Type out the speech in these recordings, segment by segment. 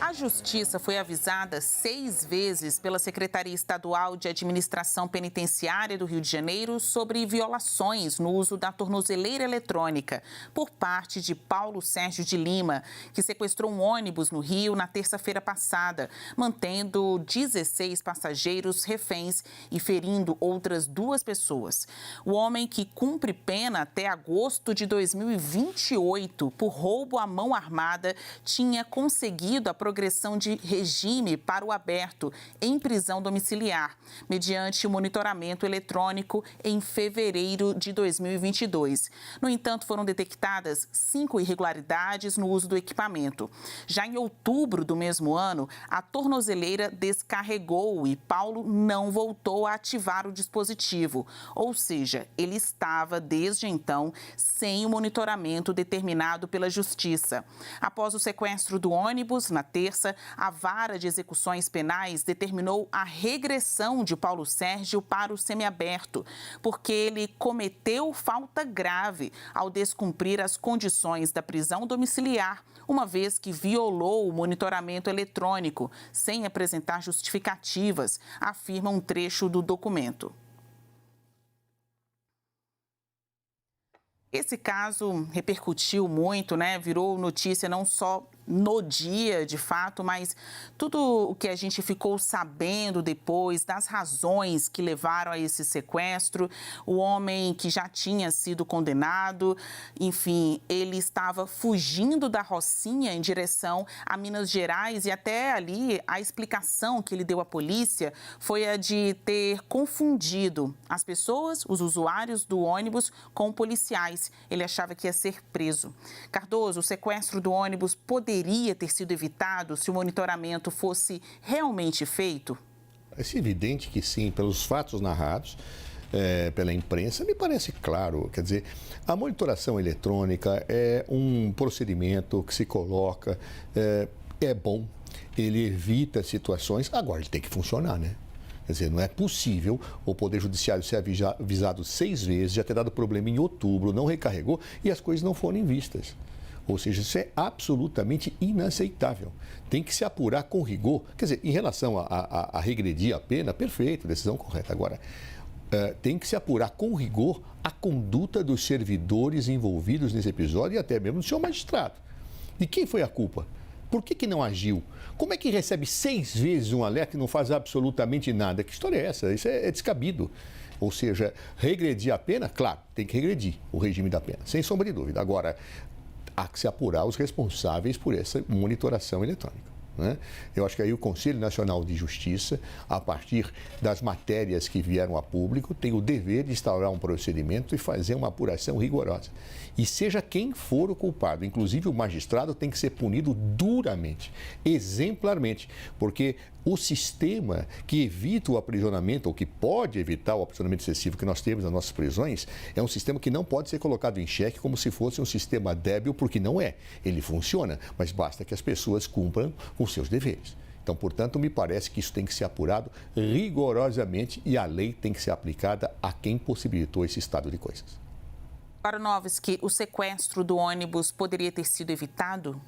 A Justiça foi avisada 6 vezes pela Secretaria Estadual de Administração Penitenciária do Rio de Janeiro sobre violações no uso da tornozeleira eletrônica por parte de Paulo Sérgio de Lima, que sequestrou um ônibus no Rio na terça-feira passada, mantendo 16 passageiros reféns e ferindo outras 2 pessoas. O homem, que cumpre pena até agosto de 2028 por roubo à mão armada, tinha conseguido a progressão de regime para o aberto em prisão domiciliar, mediante o monitoramento eletrônico em fevereiro de 2022. No entanto, foram detectadas 5 irregularidades no uso do equipamento. Já em outubro do mesmo ano, a tornozeleira descarregou e Paulo não voltou a ativar o dispositivo, ou seja, ele estava desde então sem o monitoramento determinado pela Justiça. Após o sequestro do ônibus, na terça, a Vara de Execuções Penais determinou a regressão de Paulo Sérgio para o semiaberto, porque ele cometeu falta grave ao descumprir as condições da prisão domiciliar, uma vez que violou o monitoramento eletrônico, sem apresentar justificativas, afirma um trecho do documento. Esse caso repercutiu muito, né? Virou notícia não só no dia, de fato, mas tudo o que a gente ficou sabendo depois das razões que levaram a esse sequestro, o homem que já tinha sido condenado, enfim, ele estava fugindo da Rocinha em direção a Minas Gerais e até ali a explicação que ele deu à polícia foi a de ter confundido as pessoas, os usuários do ônibus, com policiais. Ele achava que ia ser preso. Cardoso, o sequestro do ônibus poderia ter sido evitado se o monitoramento fosse realmente feito? É evidente que sim, pelos fatos narrados pela imprensa, me parece claro. Quer dizer, a monitoração eletrônica é um procedimento que se coloca, é bom, ele evita situações, agora ele tem que funcionar, né? Quer dizer, não é possível o Poder Judiciário ser avisado 6 vezes, já ter dado problema em outubro, não recarregou e as coisas não foram vistas. Ou seja, isso é absolutamente inaceitável. Tem que se apurar com rigor. Quer dizer, em relação a regredir a pena, perfeito, decisão correta. Agora, tem que se apurar com rigor a conduta dos servidores envolvidos nesse episódio e até mesmo do senhor magistrado. De quem foi a culpa? Por que não agiu? Como é que recebe 6 vezes um alerta e não faz absolutamente nada? Que história é essa? Isso é descabido. Ou seja, regredir a pena, claro, tem que regredir o regime da pena, sem sombra de dúvida. Agora, há que se apurar os responsáveis por essa monitoração eletrônica, né? Eu acho que aí o Conselho Nacional de Justiça, a partir das matérias que vieram a público, tem o dever de instaurar um procedimento e fazer uma apuração rigorosa. E seja quem for o culpado, inclusive o magistrado, tem que ser punido duramente, exemplarmente, porque o sistema que evita o aprisionamento, ou que pode evitar o aprisionamento excessivo que nós temos nas nossas prisões, é um sistema que não pode ser colocado em xeque como se fosse um sistema débil, porque não é. Ele funciona, mas basta que as pessoas cumpram com seus deveres. Então, portanto, me parece que isso tem que ser apurado rigorosamente e a lei tem que ser aplicada a quem possibilitou esse estado de coisas. Baronovski, o sequestro do ônibus poderia ter sido evitado?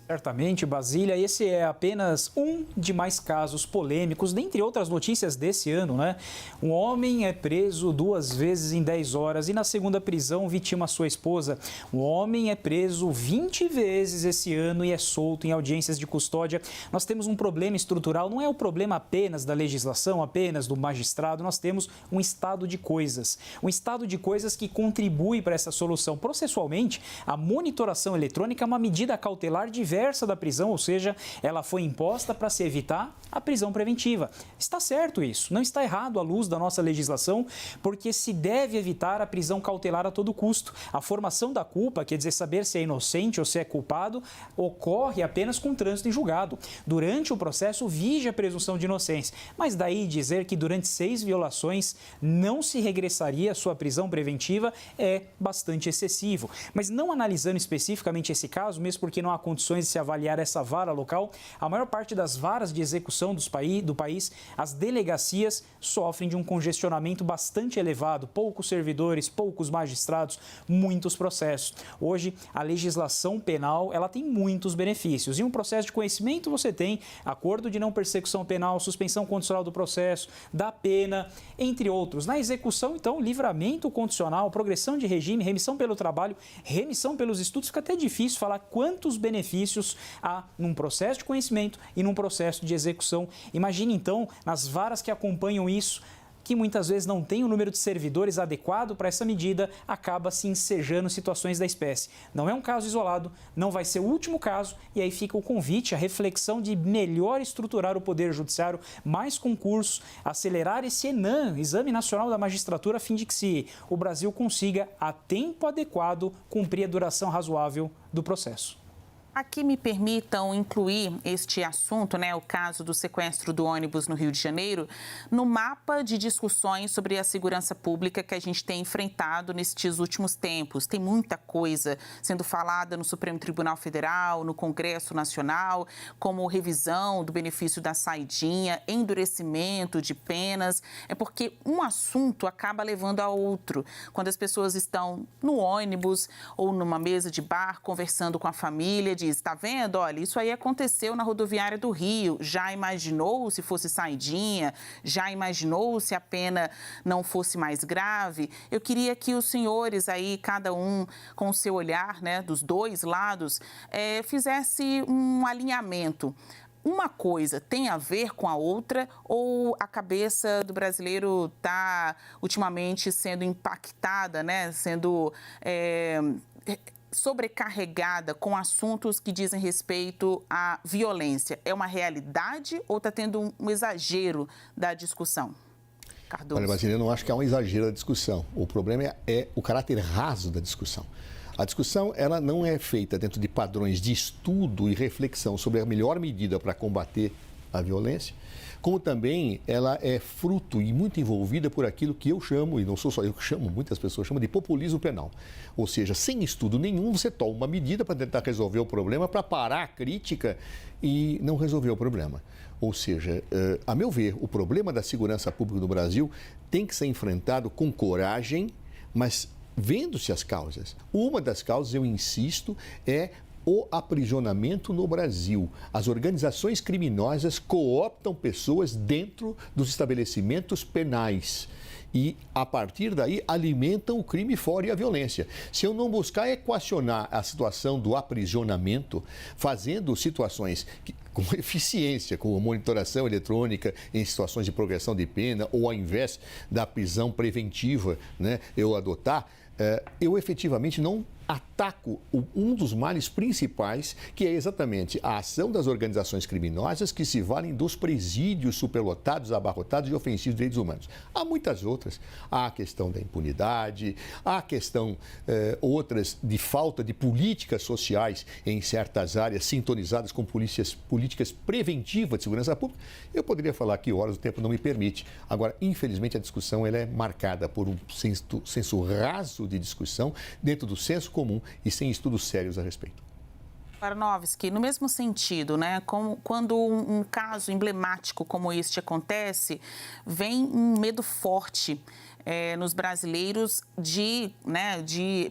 Certamente, Basília, esse é apenas um de mais casos polêmicos, dentre outras notícias desse ano, né? Um homem é preso 2 vezes em 10 horas e na segunda prisão vitima sua esposa. Um homem é preso 20 vezes esse ano e é solto em audiências de custódia. Nós temos um problema estrutural, não é o problema apenas da legislação, apenas do magistrado, nós temos um estado de coisas. Um estado de coisas que contribui para essa solução. Processualmente, a monitoração eletrônica é uma medida cautelar diversa da prisão, ou seja, ela foi imposta para se evitar a prisão preventiva. Está certo isso, não está errado à luz da nossa legislação, porque se deve evitar a prisão cautelar a todo custo. A formação da culpa, quer dizer, saber se é inocente ou se é culpado, ocorre apenas com trânsito em julgado. Durante o processo, vige a presunção de inocência, mas daí dizer que durante 6 violações não se regressaria à sua prisão preventiva é bastante excessivo. Mas não analisando especificamente esse caso, mesmo porque não há condições condições de se avaliar essa vara local, a maior parte das varas de execução do país, as delegacias sofrem de um congestionamento bastante elevado, poucos servidores, poucos magistrados, muitos processos. Hoje, a legislação penal ela tem muitos benefícios. Em um processo de conhecimento, você tem acordo de não persecução penal, suspensão condicional do processo, da pena, entre outros. Na execução, então, livramento condicional, progressão de regime, remissão pelo trabalho, remissão pelos estudos. Fica até difícil falar quantos benefícios há num processo de conhecimento e num processo de execução. Imagine, então, nas varas que acompanham isso, que muitas vezes não tem o número de servidores adequado para essa medida, acaba se ensejando situações da espécie. Não é um caso isolado, não vai ser o último caso, e aí fica o convite, a reflexão de melhor estruturar o Poder Judiciário, mais concursos, acelerar esse ENAM, Exame Nacional da Magistratura, a fim de que o Brasil consiga, a tempo adequado, cumprir a duração razoável do processo. Aqui me permitam incluir este assunto, o caso do sequestro do ônibus no Rio de Janeiro, no mapa de discussões sobre a segurança pública que a gente tem enfrentado nestes últimos tempos. Tem muita coisa sendo falada no Supremo Tribunal Federal, no Congresso Nacional, como revisão do benefício da saidinha, endurecimento de penas. É porque um assunto acaba levando a outro. Quando as pessoas estão no ônibus ou numa mesa de bar conversando com a família, diz, está vendo? Olha, isso aí aconteceu na rodoviária do Rio. Já imaginou se fosse saidinha? Já imaginou se a pena não fosse mais grave? Eu queria que os senhores aí, cada um com o seu olhar, dos dois lados, fizesse um alinhamento. Uma coisa tem a ver com a outra ou a cabeça do brasileiro está ultimamente sendo impactada, sendo sobrecarregada com assuntos que dizem respeito à violência? É uma realidade ou está tendo um exagero da discussão? Cardoso. Olha, Basília, eu não acho que há um exagero da discussão. O problema é o caráter raso da discussão. A discussão ela não é feita dentro de padrões de estudo e reflexão sobre a melhor medida para combater a violência, como também ela é fruto e muito envolvida por aquilo que eu chamo, e não sou só eu que chamo, muitas pessoas chamam de populismo penal. Ou seja, sem estudo nenhum, você toma uma medida para tentar resolver o problema, para parar a crítica e não resolver o problema. Ou seja, a meu ver, o problema da segurança pública no Brasil tem que ser enfrentado com coragem, mas vendo-se as causas. Uma das causas, eu insisto, é o aprisionamento no Brasil. As organizações criminosas cooptam pessoas dentro dos estabelecimentos penais e, a partir daí, alimentam o crime fora e a violência. Se eu não buscar equacionar a situação do aprisionamento, fazendo situações com eficiência, como monitoração eletrônica em situações de progressão de pena, ou ao invés da prisão preventiva, eu adotar, eu efetivamente não ataco um dos males principais, que é exatamente a ação das organizações criminosas que se valem dos presídios superlotados, abarrotados e ofensivos de direitos humanos. Há muitas outras. Há a questão da impunidade, há a questão outras de falta de políticas sociais em certas áreas sintonizadas com políticas preventivas de segurança pública. Eu poderia falar aqui horas, o tempo não me permite. Agora, infelizmente, a discussão ela é marcada por um senso raso de discussão dentro do senso comum e sem estudos sérios a respeito. Baranovski, no mesmo sentido, quando um caso emblemático como este acontece, vem um medo forte nos brasileiros de,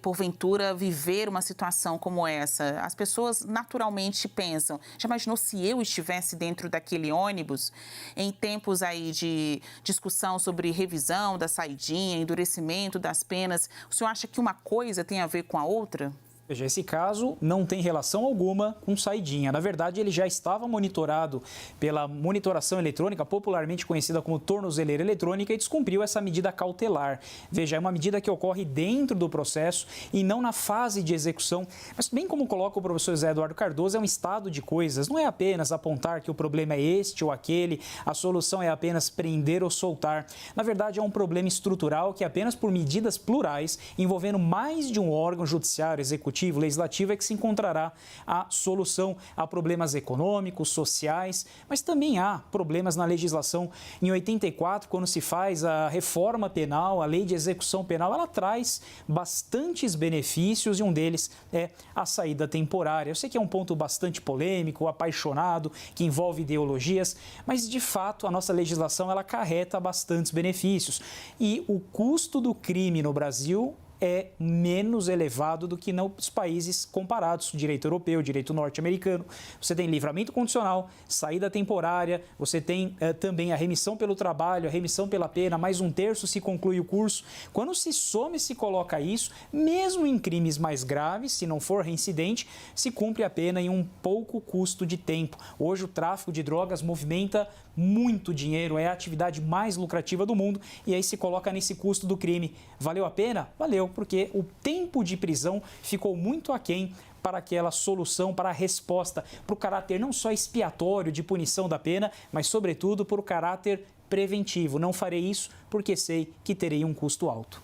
porventura, viver uma situação como essa. As pessoas naturalmente pensam, já imaginou se eu estivesse dentro daquele ônibus, em tempos aí de discussão sobre revisão da saidinha, endurecimento das penas, o senhor acha que uma coisa tem a ver com a outra? Veja, esse caso não tem relação alguma com saidinha. Na verdade, ele já estava monitorado pela monitoração eletrônica, popularmente conhecida como tornozeleira eletrônica, e descumpriu essa medida cautelar. Veja, é uma medida que ocorre dentro do processo e não na fase de execução. Mas, bem como coloca o professor José Eduardo Cardoso, é um estado de coisas. Não é apenas apontar que o problema é este ou aquele, a solução é apenas prender ou soltar. Na verdade, é um problema estrutural que apenas por medidas plurais, envolvendo mais de um órgão judiciário, executivo, executivo, legislativo, é que se encontrará a solução a problemas econômicos, sociais, mas também há problemas na legislação. Em 84, quando se faz a reforma penal, a lei de execução penal, ela traz bastantes benefícios e um deles é a saída temporária. Eu sei que é um ponto bastante polêmico, apaixonado, que envolve ideologias, mas de fato a nossa legislação ela acarreta bastantes benefícios. E o custo do crime no Brasil é menos elevado do que nos países comparados, direito europeu, direito norte-americano. Você tem livramento condicional, saída temporária, você tem também a remissão pelo trabalho, a remissão pela pena, mais 1/3 se conclui o curso. Quando se soma e se coloca isso, mesmo em crimes mais graves, se não for reincidente, se cumpre a pena em um pouco custo de tempo. Hoje o tráfico de drogas movimenta muito dinheiro, é a atividade mais lucrativa do mundo e aí se coloca nesse custo do crime. Valeu a pena? Valeu, porque o tempo de prisão ficou muito aquém para aquela solução, para a resposta, para o caráter não só expiatório de punição da pena, mas sobretudo para o caráter preventivo. Não farei isso porque sei que terei um custo alto.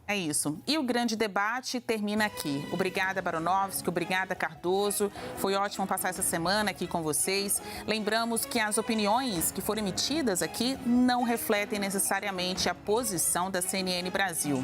É isso. E o grande debate termina aqui. Obrigada, Baronovski, obrigada, Cardoso. Foi ótimo passar essa semana aqui com vocês. Lembramos que as opiniões que foram emitidas aqui não refletem necessariamente a posição da CNN Brasil.